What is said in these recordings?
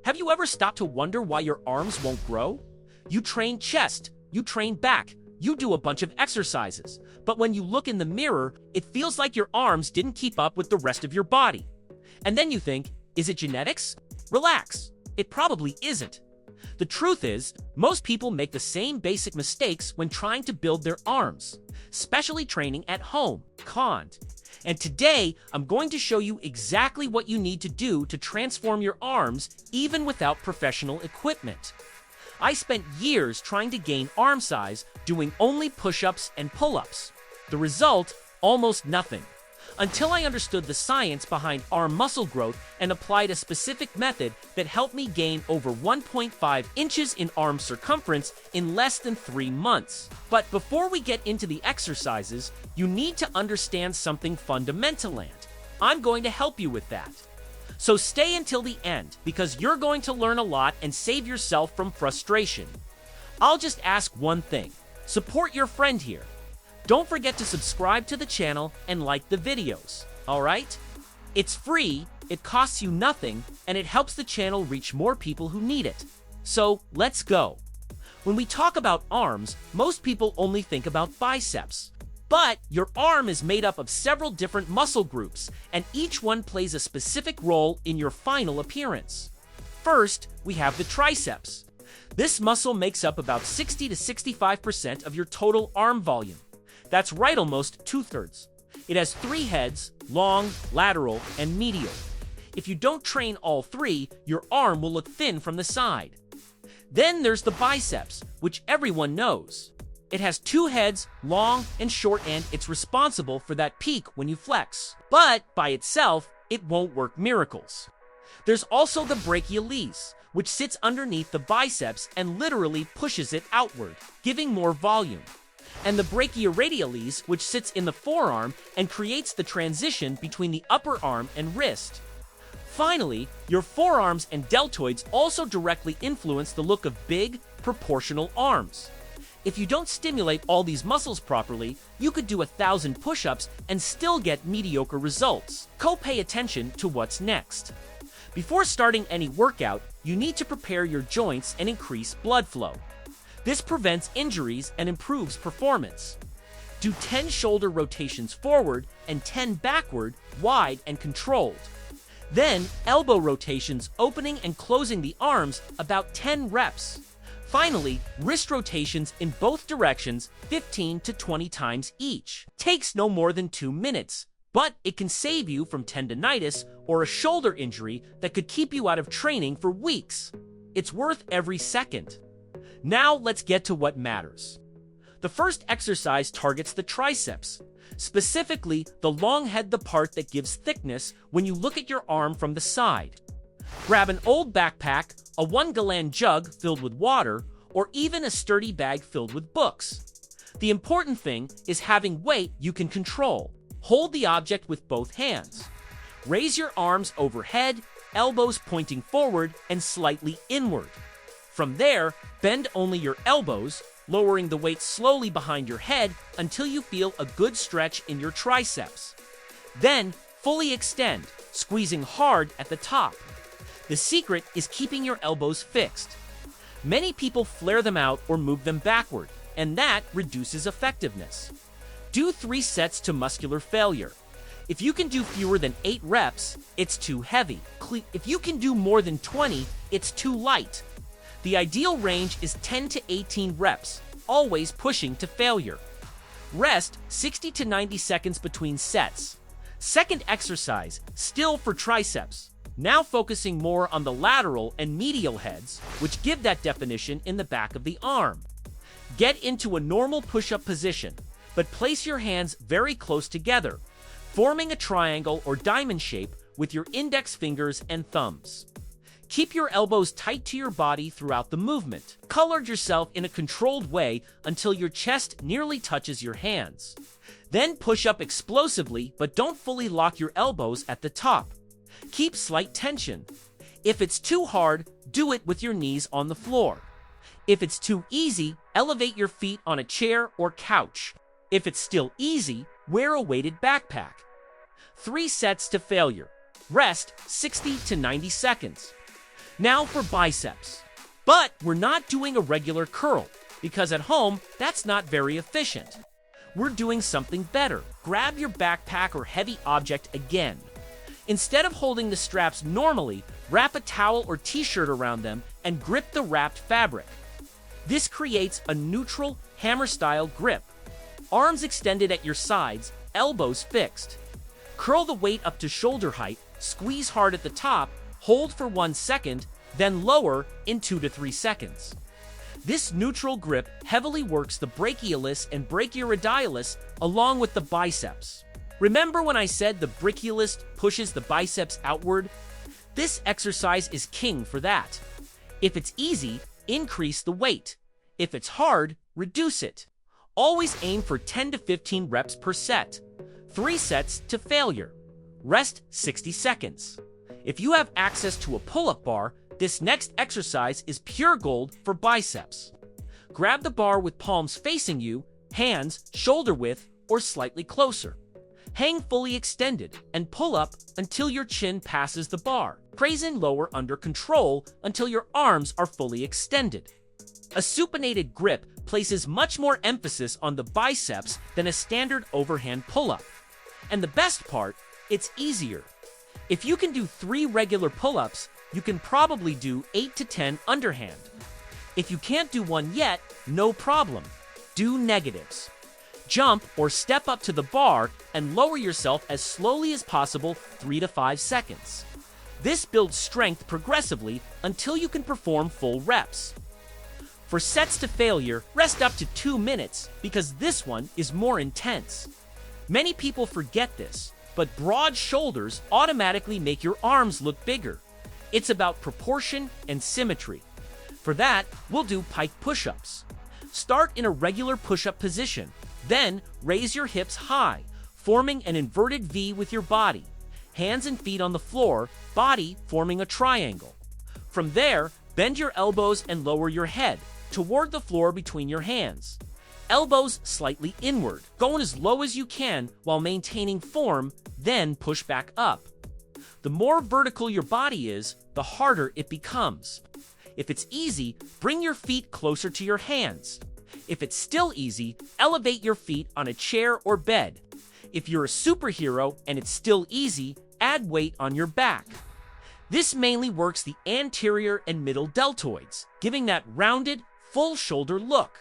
Have you ever stopped to wonder why your arms won't grow? You train chest, you train back, you do a bunch of exercises, but when you look in the mirror, it feels like your arms didn't keep up with the rest of your body. And then you think, is it genetics? Relax, it probably isn't. The truth is, most people make the same basic mistakes when trying to build their arms, especially training at home, can't. And today, I'm going to show you exactly what you need to do to transform your arms even without professional equipment. I spent years trying to gain arm size doing only push-ups and pull-ups. The result, almost nothing. Until I understood the science behind arm muscle growth and applied a specific method that helped me gain over 1.5 inches in arm circumference in less than 3 months. But before we get into the exercises, you need to understand something fundamental, and I'm going to help you with that. So stay until the end, because you're going to learn a lot and save yourself from frustration. I'll just ask one thing. Support your friend here. Don't forget to subscribe to the channel and like the videos, alright? It's free, it costs you nothing, and it helps the channel reach more people who need it. So, let's go. When we talk about arms, most people only think about biceps. But your arm is made up of several different muscle groups, and each one plays a specific role in your final appearance. First, we have the triceps. This muscle makes up about 60 to 65% of your total arm volume. That's right, almost 2/3. It has 3 heads, long, lateral, and medial. If you don't train all 3, your arm will look thin from the side. Then there's the biceps, which everyone knows. It has 2 heads, long and short, and it's responsible for that peak when you flex. But by itself, it won't work miracles. There's also the brachialis, which sits underneath the biceps and literally pushes it outward, giving more volume. And the brachioradialis, which sits in the forearm and creates the transition between the upper arm and wrist. Finally, your forearms and deltoids also directly influence the look of big, proportional arms. If you don't stimulate all these muscles properly, you could do 1,000 push-ups and still get mediocre results. Pay attention to what's next. Before starting any workout, you need to prepare your joints and increase blood flow. This prevents injuries and improves performance. Do 10 shoulder rotations forward and 10 backward, wide and controlled. Then, elbow rotations opening and closing the arms, about 10 reps. Finally, wrist rotations in both directions, 15 to 20 times each. Takes no more than 2 minutes, but it can save you from tendinitis or a shoulder injury that could keep you out of training for weeks. It's worth every second. Now let's get to what matters. The first exercise targets the triceps, specifically the long head, the part that gives thickness when you look at your arm from the side. Grab an old backpack, a 1-gallon jug filled with water, or even a sturdy bag filled with books. The important thing is having weight you can control. Hold the object with both hands. Raise your arms overhead, elbows pointing forward and slightly inward. From there, bend only your elbows, lowering the weight slowly behind your head until you feel a good stretch in your triceps. Then, fully extend, squeezing hard at the top. The secret is keeping your elbows fixed. Many people flare them out or move them backward, and that reduces effectiveness. Do 3 sets to muscular failure. If you can do fewer than 8 reps, it's too heavy. If you can do more than 20, it's too light. The ideal range is 10 to 18 reps, always pushing to failure. Rest 60 to 90 seconds between sets. Second exercise, still for triceps. Now focusing more on the lateral and medial heads, which give that definition in the back of the arm. Get into a normal push-up position, but place your hands very close together, forming a triangle or diamond shape with your index fingers and thumbs. Keep your elbows tight to your body throughout the movement. Color yourself in a controlled way until your chest nearly touches your hands. Then push up explosively, but don't fully lock your elbows at the top. Keep slight tension. If it's too hard, do it with your knees on the floor. If it's too easy, elevate your feet on a chair or couch. If it's still easy, wear a weighted backpack. 3 sets to failure. Rest 60 to 90 seconds. Now for biceps. But we're not doing a regular curl, because at home, that's not very efficient. We're doing something better. Grab your backpack or heavy object again. Instead of holding the straps normally, wrap a towel or t-shirt around them and grip the wrapped fabric. This creates a neutral, hammer-style grip. Arms extended at your sides, elbows fixed. Curl the weight up to shoulder height, squeeze hard at the top, hold for 1 second, then lower in 2 to 3 seconds. This neutral grip heavily works the brachialis and brachioradialis along with the biceps. Remember when I said the brachialis pushes the biceps outward? This exercise is king for that. If it's easy, increase the weight. If it's hard, reduce it. Always aim for 10 to 15 reps per set. 3 sets to failure. Rest 60 seconds. If you have access to a pull-up bar, this next exercise is pure gold for biceps. Grab the bar with palms facing you, hands shoulder width or slightly closer. Hang fully extended and pull up until your chin passes the bar. Raise and lower under control until your arms are fully extended. A supinated grip places much more emphasis on the biceps than a standard overhand pull-up. And the best part, it's easier. If you can do 3 regular pull-ups, you can probably do 8 to 10 underhand. If you can't do one yet, no problem. Do negatives. Jump or step up to the bar and lower yourself as slowly as possible 3 to 5 seconds. This builds strength progressively until you can perform full reps. For sets to failure, rest up to 2 minutes because this one is more intense. Many people forget this, but broad shoulders automatically make your arms look bigger. It's about proportion and symmetry. For that, we'll do pike push-ups. Start in a regular push-up position, then raise your hips high, forming an inverted V with your body. Hands and feet on the floor, body forming a triangle. From there, bend your elbows and lower your head toward the floor between your hands. Elbows slightly inward, going as low as you can while maintaining form, then push back up. The more vertical your body is, the harder it becomes. If it's easy, bring your feet closer to your hands. If it's still easy, elevate your feet on a chair or bed. If you're a superhero and it's still easy, add weight on your back. This mainly works the anterior and middle deltoids, giving that rounded, full shoulder look.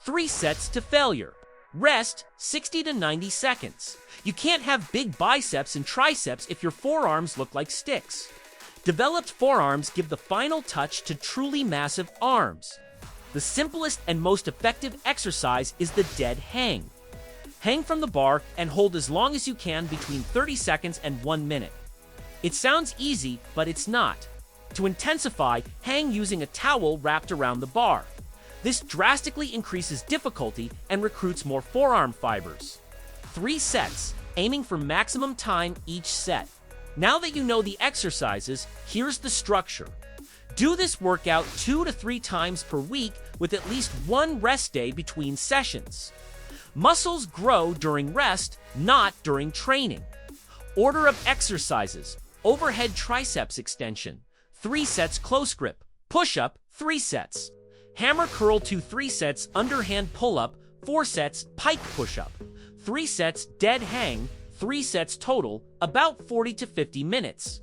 3 sets to failure. Rest 60 to 90 seconds. You can't have big biceps and triceps if your forearms look like sticks. Developed forearms give the final touch to truly massive arms. The simplest and most effective exercise is the dead hang. Hang from the bar and hold as long as you can between 30 seconds and 1 minute. It sounds easy, but it's not. To intensify, hang using a towel wrapped around the bar. This drastically increases difficulty and recruits more forearm fibers. 3 sets, aiming for maximum time each set. Now that you know the exercises, here's the structure. Do this workout 2 to 3 times per week with at least 1 rest day between sessions. Muscles grow during rest, not during training. Order of exercises: overhead triceps extension, 3 sets close grip, push-up, 3 sets. Hammer curl to 3 sets underhand pull-up, 4 sets pike push-up, 3 sets dead hang, 3 sets total, about 40 to 50 minutes.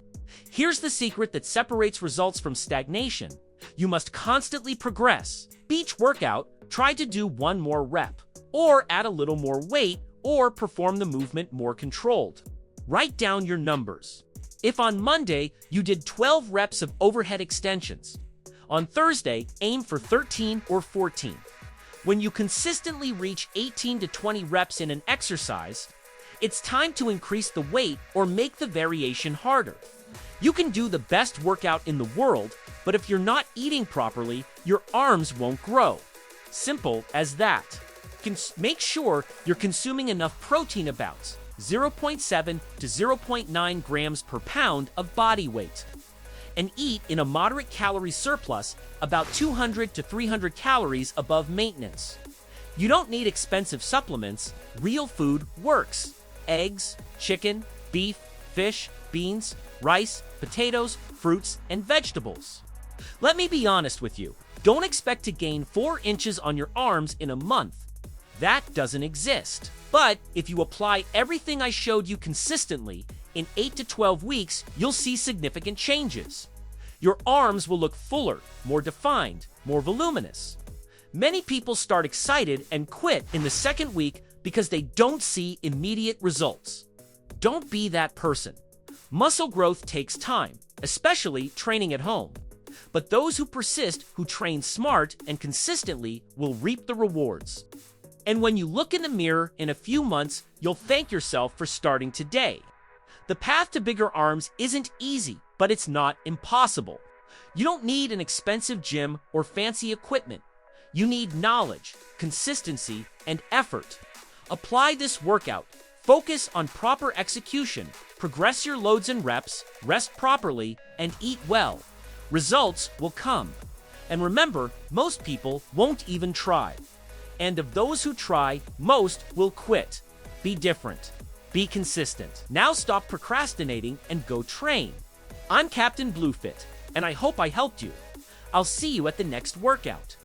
Here's the secret that separates results from stagnation. You must constantly progress. Each workout, try to do 1 more rep, or add a little more weight, or perform the movement more controlled. Write down your numbers. If on Monday you did 12 reps of overhead extensions, on Thursday, aim for 13 or 14. When you consistently reach 18 to 20 reps in an exercise, it's time to increase the weight or make the variation harder. You can do the best workout in the world, but if you're not eating properly, your arms won't grow. Simple as that. Make sure you're consuming enough protein, about 0.7 to 0.9 grams per pound of body weight. And eat in a moderate calorie surplus, about 200 to 300 calories above maintenance. You don't need expensive supplements. Real food works. Eggs, chicken, beef, fish, beans, rice, potatoes, fruits, and vegetables. Let me be honest with you. Don't expect to gain 4 inches on your arms in a month. That doesn't exist. But if you apply everything I showed you consistently, in 8 to 12 weeks, you'll see significant changes. Your arms will look fuller, more defined, more voluminous. Many people start excited and quit in the second week because they don't see immediate results. Don't be that person. Muscle growth takes time, especially training at home. But those who persist, who train smart and consistently, will reap the rewards. And when you look in the mirror in a few months, you'll thank yourself for starting today. The path to bigger arms isn't easy, but it's not impossible. You don't need an expensive gym or fancy equipment. You need knowledge, consistency, and effort. Apply this workout. Focus on proper execution, progress your loads and reps, rest properly, and eat well. Results will come. And remember, most people won't even try. And of those who try, most will quit. Be different. Be consistent. Now stop procrastinating and go train. I'm Captain Bluefit, and I hope I helped you. I'll see you at the next workout.